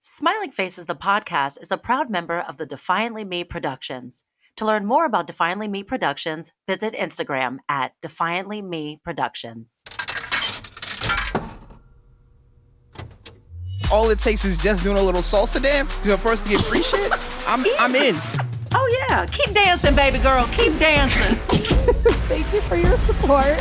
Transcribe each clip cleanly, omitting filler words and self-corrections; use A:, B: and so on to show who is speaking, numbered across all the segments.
A: Smiling Faces, the podcast, is a proud member of the Defiantly Me Productions. To learn more about Defiantly Me Productions, visit Instagram at Defiantly Me Productions.
B: All it takes is just doing a little salsa dance for us to get free shit. I'm in.
A: Oh yeah, keep dancing, baby girl. Keep dancing.
C: Thank you for your support.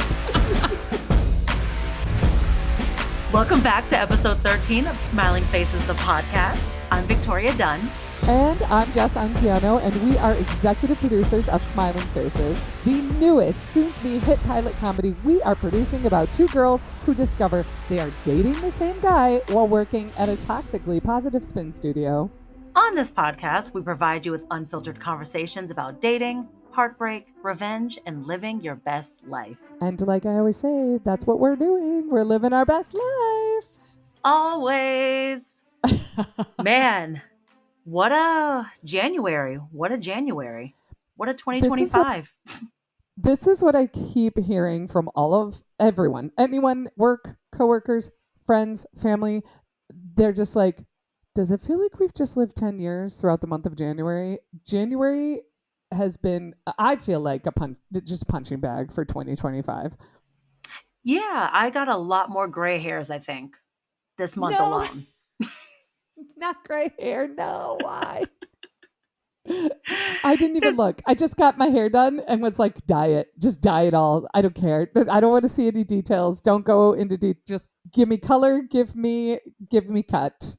A: Welcome back to episode 13 of Smiling Faces, the podcast. I'm Victoria Dunn.
C: And I'm Jess Anquiano, and we are executive producers of Smiling Faces, the newest, soon-to-be hit pilot comedy we are producing about two girls who discover they are dating the same guy while working at a toxically positive spin studio.
A: On this podcast, we provide you with unfiltered conversations about dating, heartbreak, revenge, and living your best life.
C: And like I always say, that's what we're doing. We're living our best life.
A: Always. Man, what a January. What a January. What a 2025.
C: This is what I keep hearing from everyone. Anyone, work, coworkers, friends, family. They're just like, does it feel like we've just lived 10 years throughout the month of January? January has been, I feel like, just punching bag for 2025.
A: Yeah, I got a lot more gray hairs, I think, this month alone.
C: Not gray hair, no, why? I didn't even look. I just got my hair done and was like, dye it. Just dye it all. I don't care. I don't want to see any details. Don't go into just give me color, give me cut.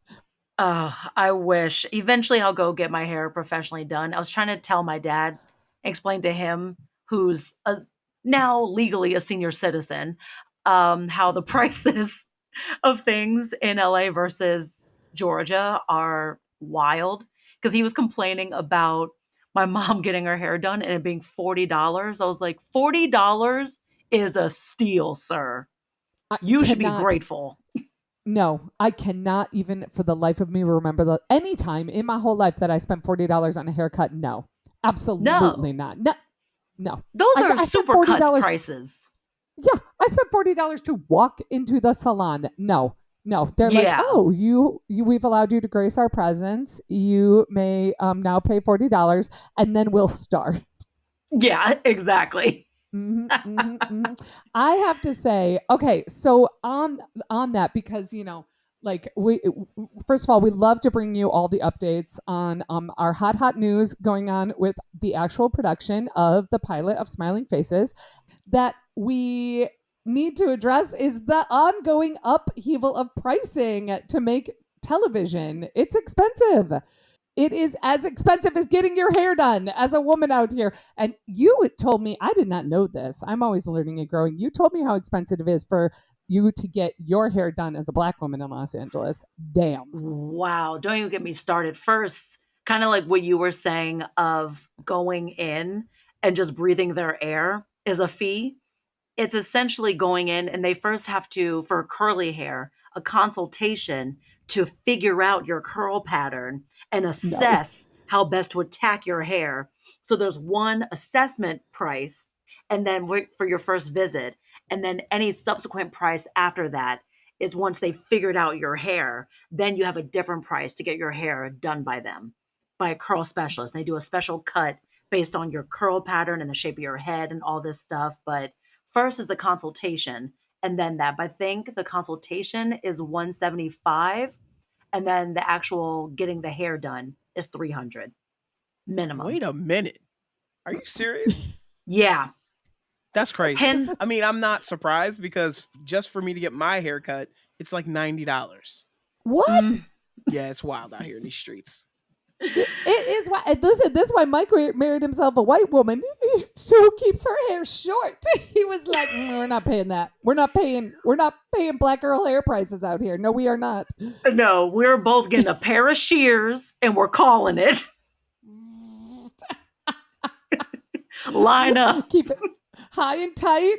A: Oh, I wish. Eventually I'll go get my hair professionally done. I was trying to tell my dad, explain to him, who's now legally a senior citizen, how the prices of things in LA versus Georgia are wild. Because he was complaining about my mom getting her hair done and it being $40. I was like, $40 is a steal, sir. You should be grateful.
C: No, I cannot even for the life of me remember any time in my whole life that I spent $40 on a haircut. No, absolutely not. No.
A: Those are super cuts prices.
C: Yeah, I spent $40 to walk into the salon. No, they're like, oh, we've allowed you to grace our presence. You may now pay $40, and then we'll start.
A: Yeah, exactly.
C: I have to say, okay, so on that, because we first of all, we love to bring you all the updates on our hot news going on with the actual production of the pilot of Smiling Faces. That we need to address is the ongoing upheaval of pricing to make television. It's expensive. It is as expensive as getting your hair done as a woman out here. And you told me, I did not know this. I'm always learning and growing. You told me how expensive it is for you to get your hair done as a Black woman in Los Angeles. Damn.
A: Wow. Don't even get me started. First, kind of like what you were saying of going in and just breathing their air is a fee. It's essentially going in and they first have to, for curly hair, a consultation to figure out your curl pattern and assess how best to attack your hair. So there's one assessment price and then for your first visit. And then any subsequent price after that is once they figured out your hair, then you have a different price to get your hair done by them, by a curl specialist. They do a special cut based on your curl pattern and the shape of your head and all this stuff. But first is the consultation and then that. But I think the consultation is $175 and then the actual getting the hair done is $300 minimum.
B: Wait a minute. Are you serious?
A: Yeah.
B: That's crazy. I mean, I'm not surprised because just for me to get my hair cut, it's like $90.
C: What?
B: Yeah, it's wild out here in these streets.
C: It is why. Listen, this is why Mike married himself a white woman who keeps her hair short. He was like, we're not paying that. We're not paying Black girl hair prices out here. No, we are not.
A: No, we're both getting a pair of shears and we're calling it. Line up.
C: Keep it high and tight.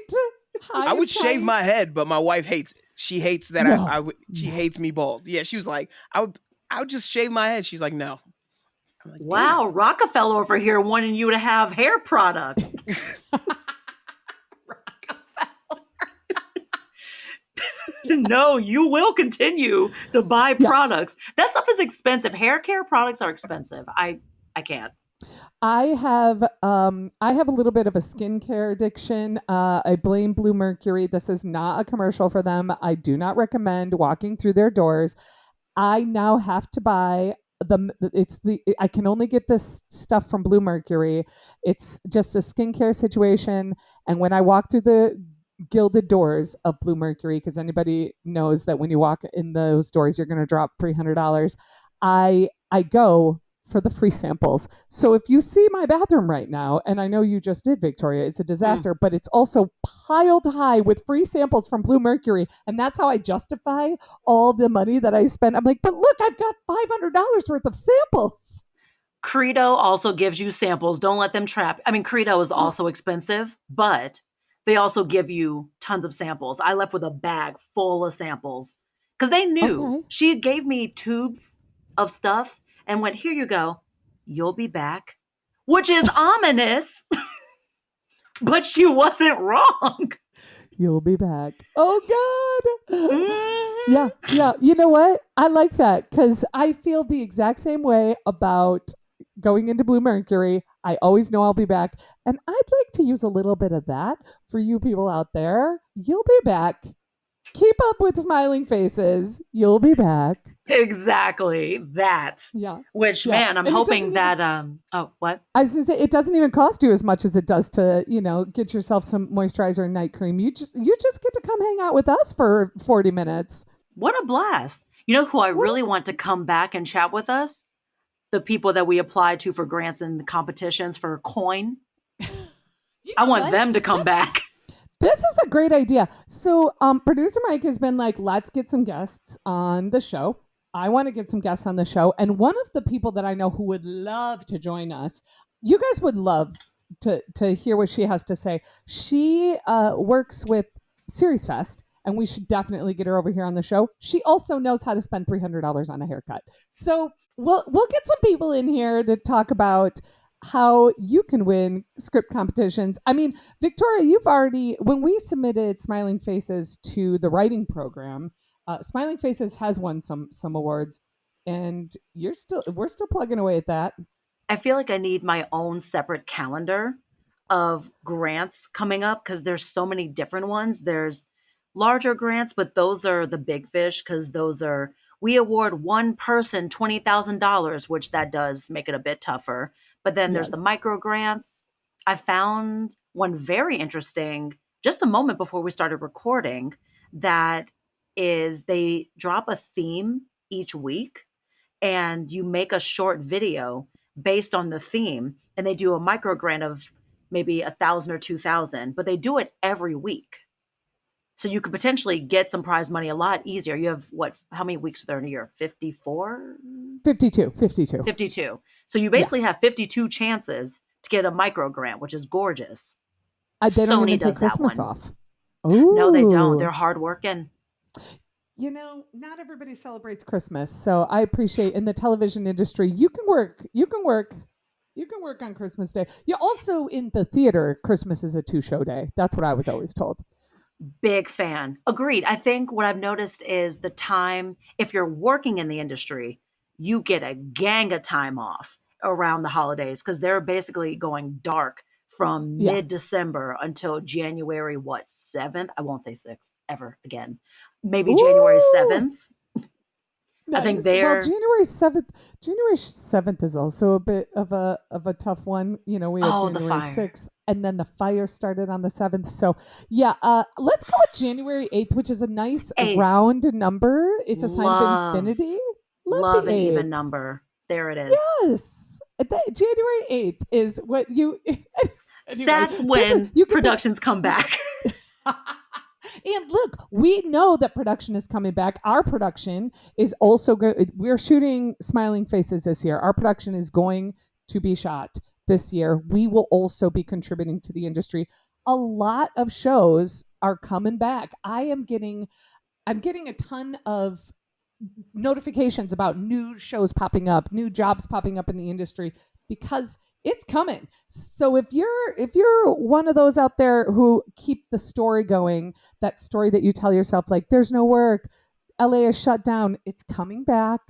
B: I would shave my head, but my wife hates it. She hates that. She hates me bald. Yeah, she was like, I would just shave my head. She's like, no. I'm like,
A: wow, damn. Rockefeller over here wanting you to have hair product.
C: Rockefeller.
A: No, you will continue to buy
C: Yeah.
A: products. That stuff is expensive. Hair care products are expensive. I can't.
C: I have a little bit of a skincare addiction. I blame Blue Mercury. This is not a commercial for them. I do not recommend walking through their doors. I now have to buy I can only get this stuff from Blue Mercury. It's just a skincare situation, and when I walk through the gilded doors of Blue Mercury, because anybody knows that when you walk in those doors, you're going to drop $300. I go for the free samples. So if you see my bathroom right now, and I know you just did, Victoria, it's a
A: Mm.
C: disaster, but it's also piled high with free samples from Blue Mercury. And that's how I justify all the money that I spend. I'm like, but look, I've got $500 worth of samples.
A: Credo also gives you samples. Don't let them trap. I mean, Credo is also expensive, but they also give you tons of samples. I left with a bag full of samples because they knew.
C: Okay.
A: She gave me tubes of stuff and went, here you go. You'll be back, which is ominous, but she wasn't wrong.
C: You'll be back. Oh God.
A: Mhm.
C: Yeah, yeah. You know what? I like that because I feel the exact same way about going into Blue Mercury. I always know I'll be back. And I'd like to use a little bit of that for you people out there. You'll be back. Keep up with smiling faces. You'll be back.
A: Exactly that.
C: Yeah.
A: Which,
C: Yeah.
A: man, I'm
C: And it
A: hoping
C: doesn't even
A: that oh, what?
C: I was gonna say it doesn't even cost you as much as it does to, get yourself some moisturizer and night cream. You just get to come hang out with us for 40 minutes.
A: What a blast. You know who I
C: What
A: really want to come back and chat with us? The people that we applied to for grants and competitions for coin.
C: you
A: I
C: know
A: want
C: what?
A: them to come back.
C: This is a great idea. So, producer Mike has been like, let's get some guests on the show. I want to get some guests on the show. And one of the people that I know who would love to join us, you guys would love to hear what she has to say. She works with Series Fest, and we should definitely get her over here on the show. She also knows how to spend $300 on a haircut. So we'll get some people in here to talk about how you can win script competitions. I mean, Victoria, you've already, when we submitted Smiling Faces to the writing program, Smiling Faces has won some awards, and we're still plugging away at that.
A: I feel like I need my own separate calendar of grants coming up because there's so many different ones. There's larger grants, but those are the big fish because those are we award one person $20,000, which that does make it a bit tougher. But then there's the
C: Yes.
A: micro grants. I found one very interesting just a moment before we started recording that is they drop a theme each week and you make a short video based on the theme and they do a micro grant of maybe 1,000 or 2,000, but they do it every week. So you could potentially get some prize money a lot easier. You have what, how many weeks are there in a year? 54?
C: 52, 52.
A: 52. So you
C: Yeah.
A: basically have 52 chances to get a micro grant, which is gorgeous.
C: They don't
A: Sony
C: even take
A: does that
C: Christmas
A: one.
C: off.
A: No, they don't.
C: Ooh.
A: They're hardworking.
C: Not everybody celebrates Christmas, so I appreciate in the television industry, you can work on Christmas Day. You also in the theater, Christmas is a two-show day. That's what I was always told.
A: Big fan. Agreed. I think what I've noticed is the time, if you're working in the industry, you get a gang of time off around the holidays because they're basically going dark from
C: Yeah.
A: mid December until January, what, 7th? I won't say 6th ever again. Maybe January
C: Ooh,
A: 7th. I think
C: nice. Well,
A: they're,
C: January 7th is also a bit of a tough one. We had
A: oh, the
C: January
A: fire.
C: 6th, and then the fire started on the 7th. So, yeah, let's go with January 8th, which is a nice
A: 8th.
C: round number. It's a sign of
A: Love,
C: infinity. Love the
A: love an
C: 8th.
A: even number. There it is.
C: Yes. January 8th is what you anyway,
A: That's
C: this is
A: when
C: you get
A: productions come back.
C: and look, we know that production is coming back. Our production is also good. We're shooting Smiling Faces this year. Our production is going to be shot this year. We will also be contributing to the industry. A lot of shows are coming back. I'm getting a ton of notifications about new shows popping up, new jobs popping up in the industry because it's coming. So if you're one of those out there who keep the story going, that story that you tell yourself like there's no work, LA is shut down, it's coming back.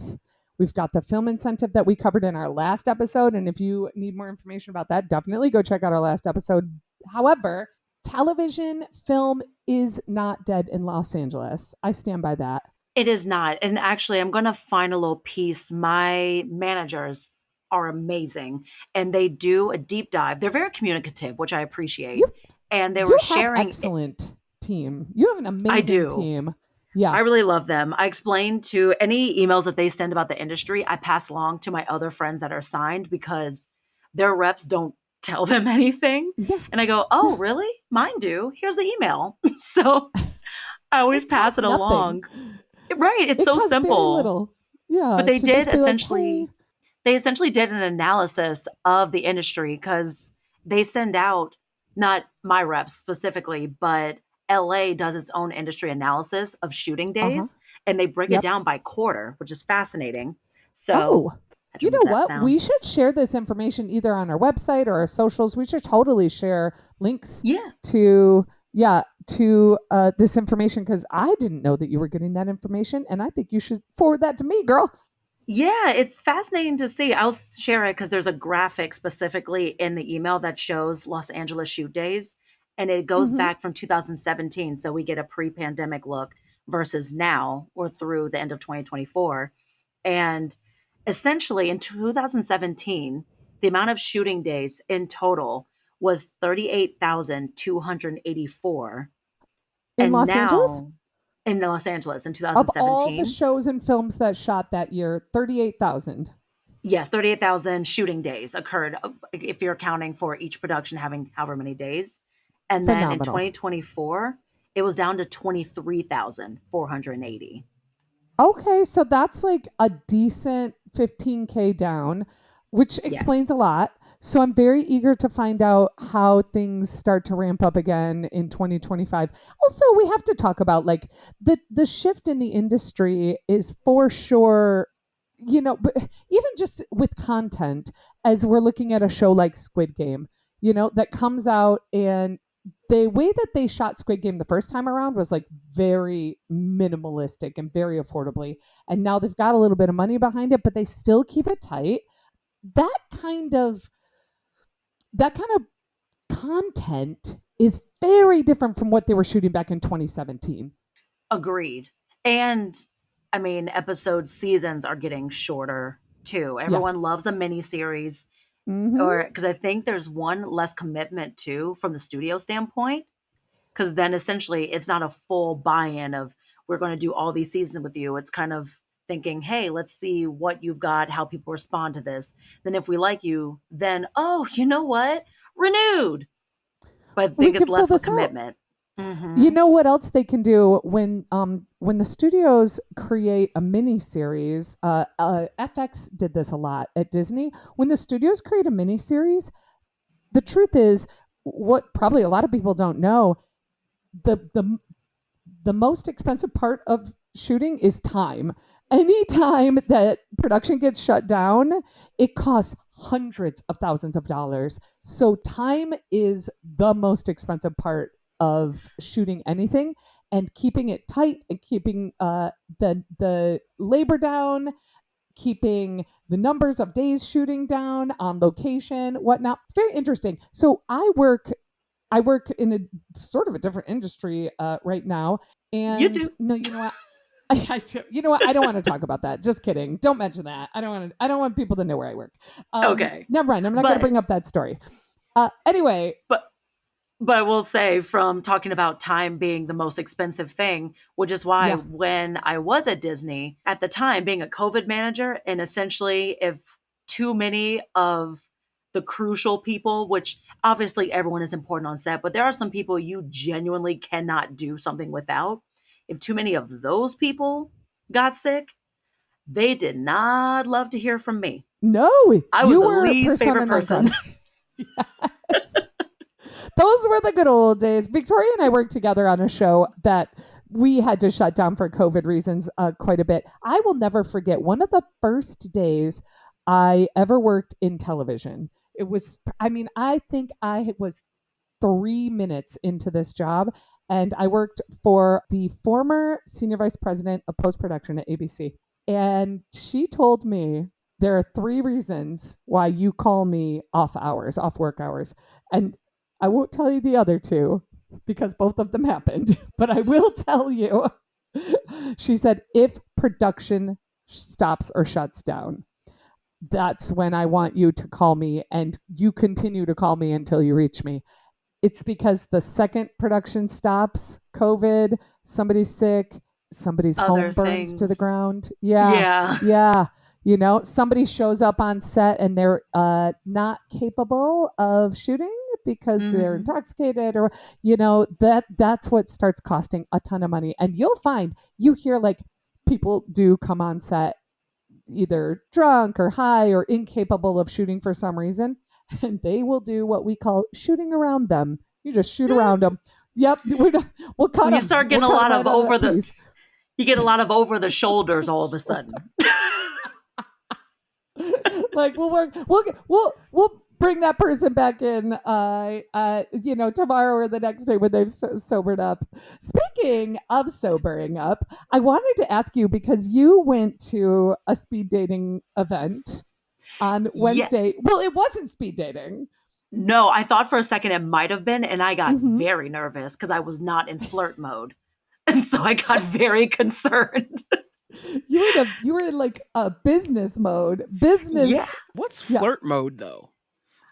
C: We've got the film incentive that we covered in our last episode, and if you need more information about that, definitely go check out our last episode. However, television film is not dead in Los Angeles. I stand by that.
A: It is not. And actually, I'm going to find a little piece. My managers are amazing and they do a deep dive. They're very communicative, which I appreciate.
C: You
A: And they
C: you
A: were
C: have
A: sharing,
C: excellent team. You have an
A: I
C: amazing
A: do.
C: team. Yeah.
A: I really love them. I explain to any emails that they send about the industry, I pass along to my other friends that are signed because their reps don't tell them anything.
C: Yeah.
A: And I go, oh, really? Mine do. Here's the email. So I always
C: It
A: pass
C: costs
A: it
C: nothing.
A: along. Right. It's
C: It
A: so
C: costs very
A: simple.
C: little.
A: But
C: Yeah,
A: they
C: to
A: did
C: just be like, hey.
A: essentially they essentially did an analysis of the industry because they send out not my reps specifically, but LA does its own industry analysis of shooting
C: Uh-huh.
A: days and they break it
C: Yep.
A: down by quarter, which is fascinating. So
C: Oh,
A: I had to
C: you
A: remove
C: know
A: that
C: what?
A: sound.
C: We should share this information either on our website or our socials. We should totally share links
A: Yeah.
C: to this information because I didn't know that you were getting that information, and I think you should forward that to me, girl.
A: Yeah, it's fascinating to see. I'll share it because there's a graphic specifically in the email that shows Los Angeles shoot days, and it goes
C: Mm-hmm.
A: back from 2017. So we get a pre pandemic look versus now or through the end of 2024. And essentially in 2017, the amount of shooting days in total was 38,284.
C: In
A: And
C: Los Angeles,
A: now in Los Angeles in
C: of all the
A: 2017,
C: shows and films that shot that year, 38,000.
A: yes, 38,000 shooting days occurred if you're accounting for each production having however many days. And then in
C: Phenomenal.
A: 2024, it was down to 23,480.
C: Okay, so that's like a decent 15K down, which explains a
A: Yes.
C: lot. So I'm very eager to find out how things start to ramp up again in 2025. Also, we have to talk about like the shift in the industry is for sure, but even just with content as we're looking at a show like Squid Game, that comes out, and the way that they shot Squid Game the first time around was like very minimalistic and very affordably. And now they've got a little bit of money behind it, but they still keep it tight. That kind of that kind of content is very different from what they were shooting back in 2017.
A: Agreed. And I mean, episode seasons are getting shorter too.
C: Yeah.
A: Everyone loves a mini series,
C: Mm-hmm.
A: or because I think there's one less commitment too from the studio standpoint. Because then essentially it's not a full buy-in of we're going to do all these seasons with you. It's kind of thinking, hey, let's see what you've got, how people respond to this. Then if we like you, then oh, you know what, renewed. But I
C: We
A: think it's
C: can fill
A: less of a
C: this out.
A: commitment.
C: You
A: Hmm.
C: know what else they can do when the studios create a mini series? FX did this a lot at Disney. When the studios create a mini series, the truth is, what probably a lot of people don't know, the most expensive part of shooting is time. Anytime that production gets shut down, it costs hundreds of thousands of dollars. So time is the most expensive part of shooting anything, and keeping it tight and keeping the labor down, keeping the numbers of days shooting down on location, whatnot. It's very interesting. So I work in a sort of a different industry right now.
A: You
C: And
A: do.
C: no, you know what? You know what? I don't want to talk about that. Just kidding. Don't mention that. I don't want to. I don't want people to know where I work.
A: Okay.
C: Never mind. I'm not going to
A: But
C: bring up that story. Anyway,
A: but But I will say, from talking about time being the most expensive thing, which is why
C: yeah,
A: when I was at Disney at the time, being a COVID manager, and essentially if too many of the crucial people, which obviously everyone is important on set, but there are some people you genuinely cannot do something without. If too many of those people got sick, they did not love to hear from me.
C: no,
A: I was
C: you
A: the
C: were
A: least
C: persona
A: favorite
C: non
A: person.
C: grata. Yes. Those were the good old days. Victoria and I worked together on a show that we had to shut down for COVID reasons quite a bit. I will never forget one of the first days I ever worked in television. it was, I mean, I think I was 3 minutes into this job, and I worked for the former senior vice president of post production at ABC. And she told me there are 3 reasons why you call me off hours, off work hours. And I won't tell you the other two because both of them happened, but I will tell you. She said, if production stops or shuts down, that's when I want you to call me, and you continue to call me until you reach me. It's because the second production stops, COVID, somebody's sick, somebody's
A: Other
C: home burns to the
A: things.
C: ground. Yeah,
A: Yeah.
C: yeah. Somebody shows up on set and they're not capable of shooting because they're
A: Hmm.
C: intoxicated, or that's what starts costing a ton of money. And you'll find, you hear like people do come on set either drunk or high or incapable of shooting for some reason, and they will do what we call shooting around them. You just shoot around them. Yep, we'll cut
A: When you
C: them.
A: start
C: We'll
A: getting a
C: cut them
A: lot
C: right
A: of
C: out of
A: over
C: that
A: the,
C: piece.
A: you get a lot of over the shoulders all of a sudden.
C: Like we'll work. We'll bring that person back in. Tomorrow or the next day when they've sobered up. Speaking of sobering up, I wanted to ask you, because you went to a speed dating event on
A: Yeah.
C: Wednesday. Well, it wasn't speed dating.
A: No, I thought for a second it might have been, and I got
C: Mm-hmm.
A: very nervous because I was not in flirt mode. And so I got very concerned.
C: You were in like a business mode.
A: Yeah.
C: Business.
B: What's
C: Yeah.
B: flirt mode though?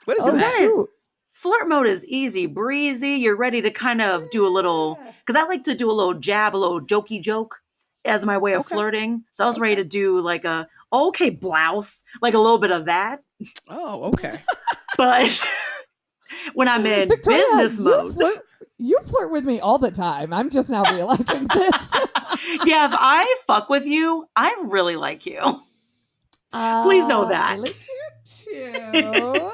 B: What is
C: Oh
A: Because
B: that?
A: then
C: shoot.
A: flirt mode is easy breezy. You're ready to kind of do a little,
C: Yeah.
A: because I like to do a little jab, a little jokey joke as my way of
B: Okay.
A: flirting. So I was ready
B: Okay.
A: to do like a, okay, blouse, like a little bit of that.
B: Oh, okay.
A: But when I'm in
C: Victoria,
A: business mode,
C: you flirt with me all the time. I'm just now realizing this.
A: yeah, if I fuck with you, I really like you. Please know
C: I
A: that.
C: like you too.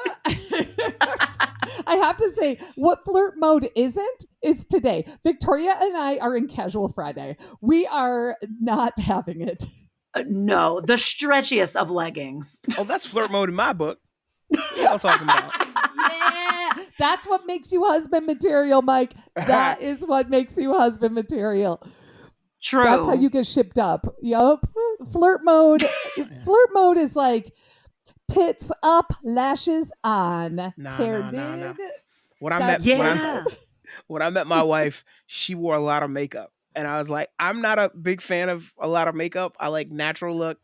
C: I have to say, what flirt mode isn't is today. Victoria and I are in casual Friday. We are not having it.
A: No, the stretchiest of leggings.
B: Oh, that's flirt mode in my book. What y'all talking about?
C: Yeah, that's what makes you husband material, Mike. That is what makes you husband material. That's how
A: True.
C: you get shipped up. Yup. Flirt mode. Flirt mode is like tits up, lashes on,
B: Nah,
C: hair
B: nah, nah, nah.
C: did.
B: When I met
C: That's
B: when
C: flirt
B: I
A: Yeah.
C: mode.
B: when I met my wife, she wore a lot of makeup. And I was like, I'm not a big fan of a lot of makeup. I like natural look.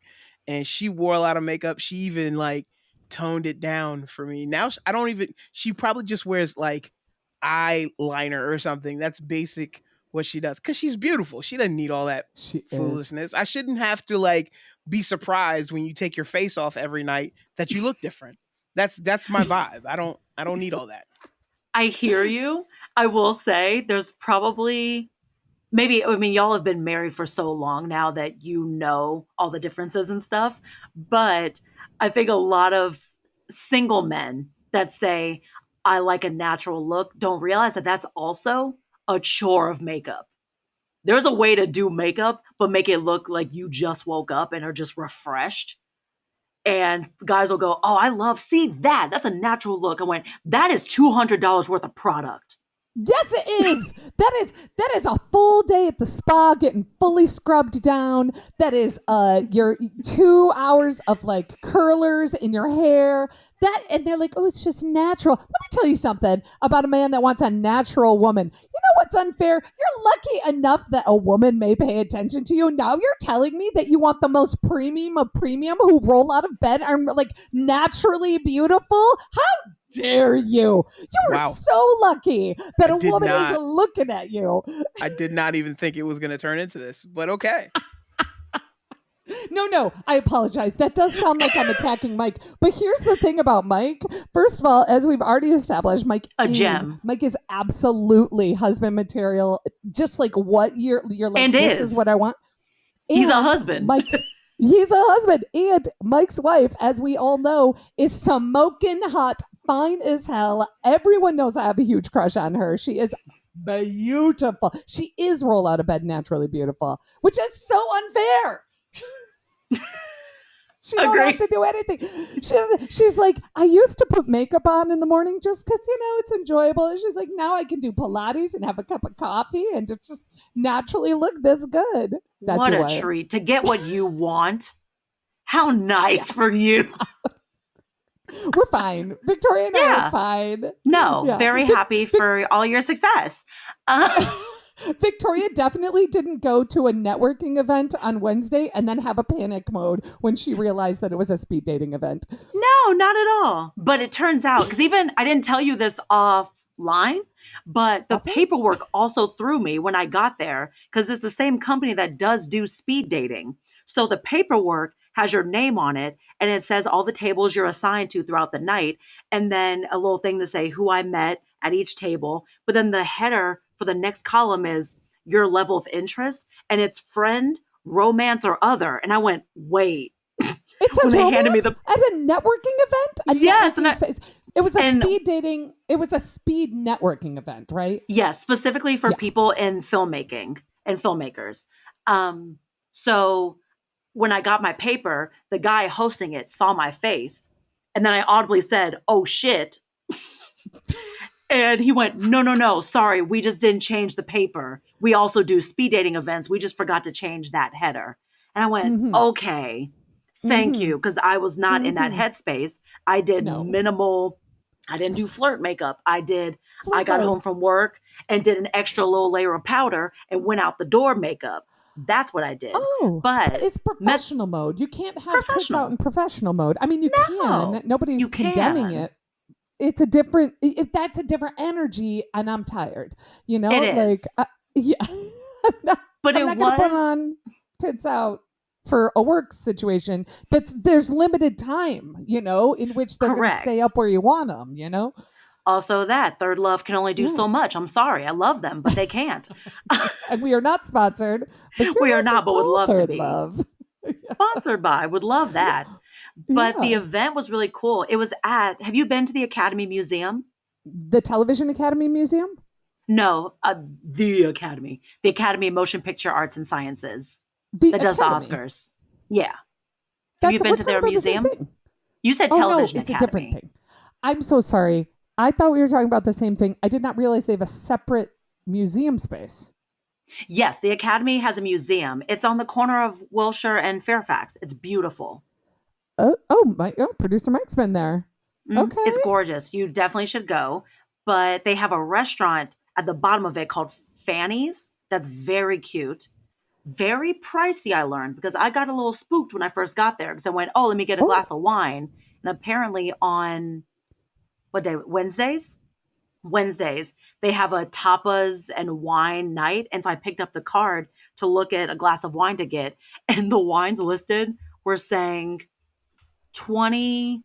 B: And she wore a lot of makeup. She even like toned it down for me. Now I don't even, she probably just wears like eyeliner or something. That's basic what she does. Cause she's beautiful. She doesn't need all that
C: She is.
B: foolishness. I shouldn't have to like be surprised when you take your face off every night that you look different. That's my vibe. I don't need all that.
A: I hear you. I will say there's probably maybe, I mean, y'all have been married for so long now that you know all the differences and stuff. But I think a lot of single men that say, I like a natural look, don't realize that that's also a chore of makeup. There's a way to do makeup, but make it look like you just woke up and are just refreshed. And guys will go, oh, I love, see that. That's a natural look. I went, that is $200 worth of product.
C: Yes, it is. That is a full day at the spa, getting fully scrubbed down. That is your 2 hours of like curlers in your hair. And they're like, oh, it's just natural. Let me tell you something about a man that wants a natural woman. You know what's unfair? You're lucky enough that a woman may pay attention to you. Now you're telling me that you want the most premium of premium who roll out of bed are like naturally beautiful? How dare you? You were
B: Wow.
C: so lucky that
B: I
C: a
B: did
C: woman is
B: not.
C: looking at you.
B: I did not even think it was going to turn into this, but okay.
C: No, I apologize. That does sound like I'm attacking Mike. But here's the thing about Mike. First of all, as we've already established,
A: A gem.
C: Mike is absolutely husband material. Just like what you're like,
A: And
C: this is what I want.
A: He's a
C: And
A: husband.
C: he's a husband. And Mike's wife, as we all know, is smoking hot, fine as hell. Everyone knows I have a huge crush on her. She is beautiful. She is roll out of bed naturally beautiful, which is so unfair. She don't have
A: Agree.
C: to do anything. She's like, I used to put makeup on in the morning just because, it's enjoyable. And she's like, now I can do Pilates and have a cup of coffee and just naturally look this good. That's
A: What
C: your
A: a
C: wife.
A: treat to get what you want. How
C: Yeah,
A: nice for you.
C: we're fine. Victoria and I are
A: Yeah.
C: fine.
A: No,
C: Yeah.
A: very happy for all your success.
C: Victoria definitely didn't go to a networking event on Wednesday and then have a panic mode when she realized that it was a speed dating event.
A: No, not at all. But it turns out, because even I didn't tell you this offline, but the
C: Offline?
A: paperwork also threw me when I got there because it's the same company that does do speed dating. So the paperwork has your name on it and it says all the tables you're assigned to throughout the night. And then a little thing to say who I met at each table. But then the header for the next column is your level of interest and it's friend, romance, or other. And I went, wait.
C: It
A: When
C: says
A: they handed me
C: romance
A: the
C: at a networking event?
A: yes, and
C: It was a
A: and
C: speed dating, it was a speed networking event, right?
A: yes, specifically for
C: Yeah.
A: people in filmmaking and filmmakers. Um, so when I got my paper, the guy hosting it saw my face, and then I audibly said, "Oh shit." And he went, "No, no, no, sorry, we just didn't change the paper. We also do speed dating events. We just forgot to change that header." And I went,
C: Mm-hmm.
A: "Okay, thank
C: Mm-hmm.
A: you," because I was not in that
C: Mm-hmm.
A: headspace. I did
C: No.
A: minimal. I didn't do flirt makeup. I
C: Flirt
A: got
C: mode.
A: home from work and did an extra little layer of powder and went out the door makeup. That's what I did.
C: Oh, but
A: But
C: it's
A: met
C: professional mode. You can't have tits out
A: professional.
C: in professional mode. I mean, you can.
A: No,
C: Nobody's
A: you
C: condemning
A: can.
C: it. It's a different, if that's a different energy, and I'm tired.
A: It
C: Like,
A: is.
C: yeah, I'm not,
A: But
C: I'm
A: it
C: not going to put
A: was
C: on tits out for a work situation. There's limited time, in which they're going to stay
A: correct.
C: up where you want them.
A: Also, that Third Love can only do
C: Yeah.
A: so much. I'm sorry. I love them, but they can't.
C: And we are not sponsored, but you're
A: We are
C: listening
A: not,
C: to
A: but would
C: all
A: love to
C: Third
A: be.
C: Love.
A: Sponsored by. Would love that. But the
C: Yeah.
A: event was really cool. It was have you been to the Academy Museum?
C: The Television Academy Museum?
A: No, the Academy of Motion Picture Arts and Sciences
C: The
A: that does the
C: Academy.
A: Oscars. Yeah. Have you
C: We're
A: been to
C: talking
A: their
C: about the same
A: museum?
C: thing.
A: You said
C: Oh no,
A: Television
C: it's a different
A: Academy.
C: thing. I'm so sorry. I thought we were talking about the same thing. I did not realize they have a separate museum space.
A: Yes, the Academy has a museum. It's on the corner of Wilshire and Fairfax. It's beautiful.
C: Producer Mike's been there. Okay.
A: It's gorgeous. You definitely should go. But they have a restaurant at the bottom of it called Fanny's. That's very cute. Very pricey, I learned, because I got a little spooked when I first got there because I went, oh, let me get a
C: Oh,
A: glass of wine. And apparently on what day? Wednesdays? Wednesdays, they have a tapas and wine night. And so I picked up the card to look at a glass of wine to get. And the wines listed were saying 20,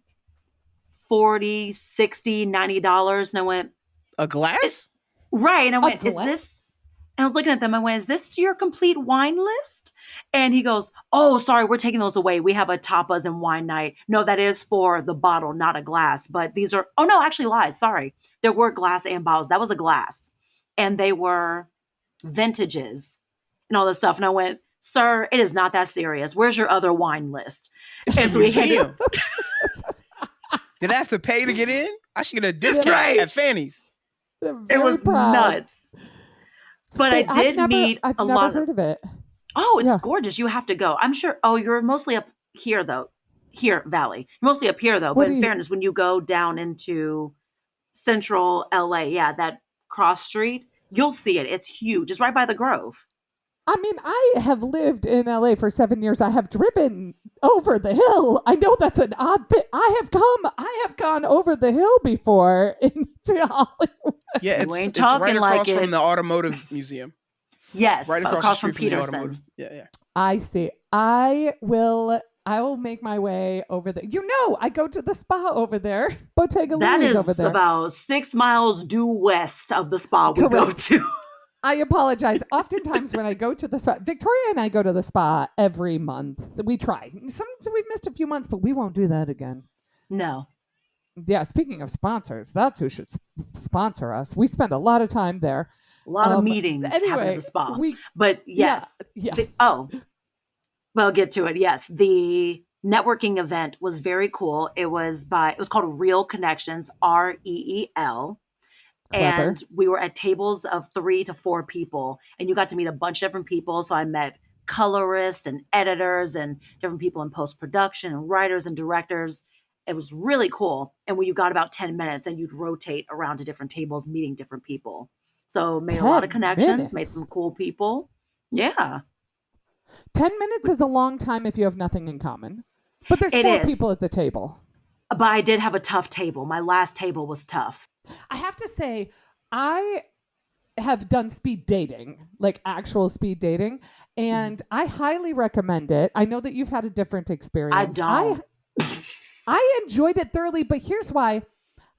A: 40, 60, $90. And I went,
B: A
A: it,
B: glass?
A: right. And I
C: a
A: went, is
C: glass?
A: this? And I was looking at them. I went, is this your complete wine list? And he goes, oh, sorry, we're taking those away. We have a tapas and wine night. No, that is for the bottle, not a glass. But these are, oh, no, actually lies. Sorry. There were glass and bottles. That was a glass. And they were vintages and all this stuff. And I went, sir, it is not that serious. Where's your other wine list?
B: It's a
A: And so he handed,
B: museum. Did I have to pay to get in? I should get a
C: Yeah.
B: discount
A: right.
B: at Fanny's.
C: They're
A: It
C: very
A: was
C: proud.
A: nuts. But I did meet
C: I've
A: a
C: never
A: lot of,
C: heard of it.
A: oh, it's
C: Yeah.
A: gorgeous. You have to go. I'm sure. Oh, you're mostly up here, though. Here, Valley. You're mostly up here, though.
C: What
A: But
C: do
A: in
C: you
A: fairness, when you go down into central LA, yeah, that cross street, you'll see it. It's huge. It's right by the Grove.
C: I mean, I have lived in LA for 7 years. I have driven over the hill. I know that's an odd thing. I have gone over the hill before into Hollywood.
B: Yeah,
A: You ain't
B: it's right
A: talking
B: across
A: like
B: from
A: it.
B: the automotive museum.
A: Yes,
B: Right across the
A: across from
B: street from the automotive.
A: Peterson.
B: Yeah, yeah.
C: I see. I will make my way over there. I go to the spa over there. Bottega
A: That
C: Louie's over
A: is
C: there.
A: about 6 miles due west of the spa we go
C: Correct.
A: to.
C: I apologize. Oftentimes when I go to the spa, Victoria and I go to the spa every month. We try. Sometimes we've missed a few months, but we won't do that again.
A: No.
C: Yeah, speaking of sponsors, that's who should sponsor us. We spend a lot of time there.
A: A lot of meetings happen at
C: Anyway,
A: the spa.
C: we
A: But yes.
C: yes.
A: Well, get to it. Yes. The networking event was very cool. It was called Real Connections, REEL,
C: Clever.
A: and we were at tables of 3 to 4 people, and you got to meet a bunch of different people. So I met colorists and editors and different people in post production and writers and directors. It was really cool. And when you got about 10 minutes, and you'd rotate around to different tables meeting different people. So made a lot of
C: 10
A: connections, made
C: minutes.
A: some cool people. Yeah,
C: 10 minutes is a long time if you have nothing in common. But there's
A: it
C: four people
A: is.
C: at the table.
A: But I did have a tough table. My last table was tough.
C: I have to say, I have done speed dating, like actual speed dating,
A: Mhm.
C: and I highly recommend it. I know that you've had a different
A: I
C: experience. I
A: don't.
C: I enjoyed it thoroughly, but here's why.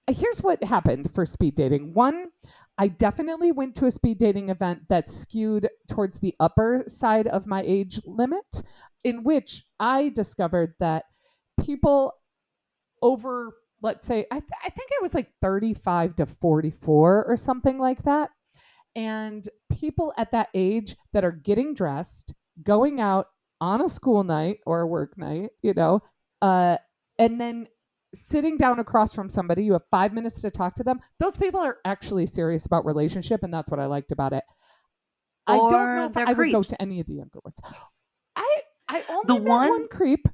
C: Here's what happened for speed dating. One, I definitely went to a speed dating event that skewed towards the upper side of my age limit, in which I discovered that people over, let's say, I think it was like 35 to 44 or something like that. And people at that age that are getting dressed, going out on a school night or a work night, uh, and then sitting down across from somebody, you have 5 minutes to talk to them. Those people are actually serious about relationship, and that's what I liked about it. I don't know
A: Or
C: if
A: they're
C: I would go to
A: creeps.
C: any of the younger ones. I I only
A: The
C: met one
A: one,
C: creep.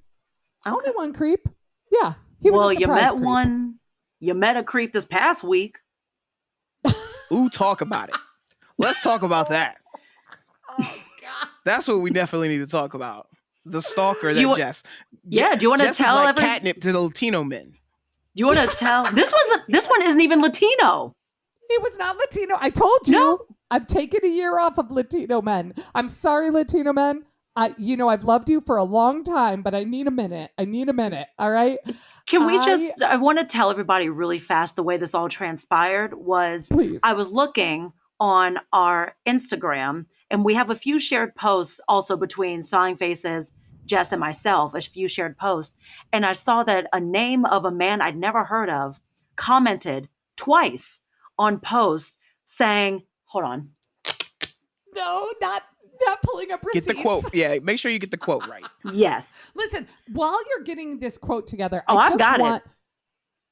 C: Only
A: okay.
C: one creep. Yeah, he was a
A: Well,
C: surprise creep.
A: you met a creep this past week.
B: Ooh, talk about it. Let's talk about that.
C: Oh God.
B: That's what we definitely need to talk about. The stalker
A: Do
B: that
A: you,
B: Je-
A: yeah, do you want to
B: Jess is
A: tell
B: like
A: every,
B: catnip to the Latino men.
A: do you want to tell, this one isn't even Latino.
C: He was not Latino. I told
A: No,
C: you. I'm taking a year off of Latino men. I'm sorry, Latino men. I've loved you for a long time, but I need a minute. I need a minute. All right.
A: can we
C: I
A: just, I want to tell everybody really fast the way this all transpired was I
C: Please.
A: was looking on our Instagram, and we have a few shared posts also between Sawing Faces, Jess, and myself, a few shared posts. And I saw that a name of a man I'd never heard of commented twice on posts saying, hold on,
C: No, not pulling up
B: Get the
C: receipts.
B: quote. Yeah, make sure you get the quote right.
A: yes.
C: Listen, while you're getting this quote together,
A: Oh,
C: I
A: I've
C: just
A: got it.
C: want.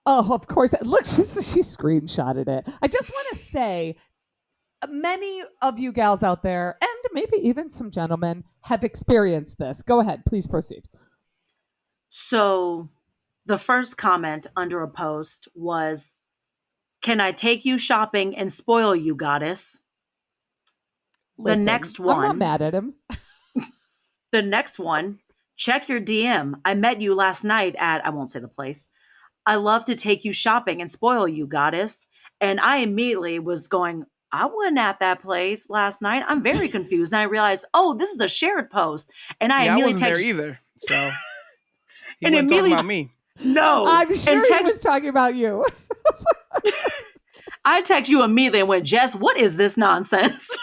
C: Oh, of course. Look, she screenshotted it. I just want to say many of you gals out there, and maybe even some gentlemen, have experienced this. Go ahead, please proceed.
A: So the first comment under a post was, can I take you shopping and spoil you, goddess? The
C: Listen,
A: next
C: I'm not
A: one,
C: mad at him.
A: the next one, check your DM. I met you last night at, I won't say the place. I love to take you shopping and spoil you, goddess. And I immediately was going, I wasn't at that place last night. I'm very confused. And I realized, oh, this is a shared post. And I
B: Yeah, I
A: immediately
B: wasn't there
A: text,
B: either. So he
A: and
B: wasn't talking
A: immediately,
B: about me.
A: no.
C: I'm
A: And
C: sure he was talking about you.
A: I text you immediately and went, Jess, what is this nonsense?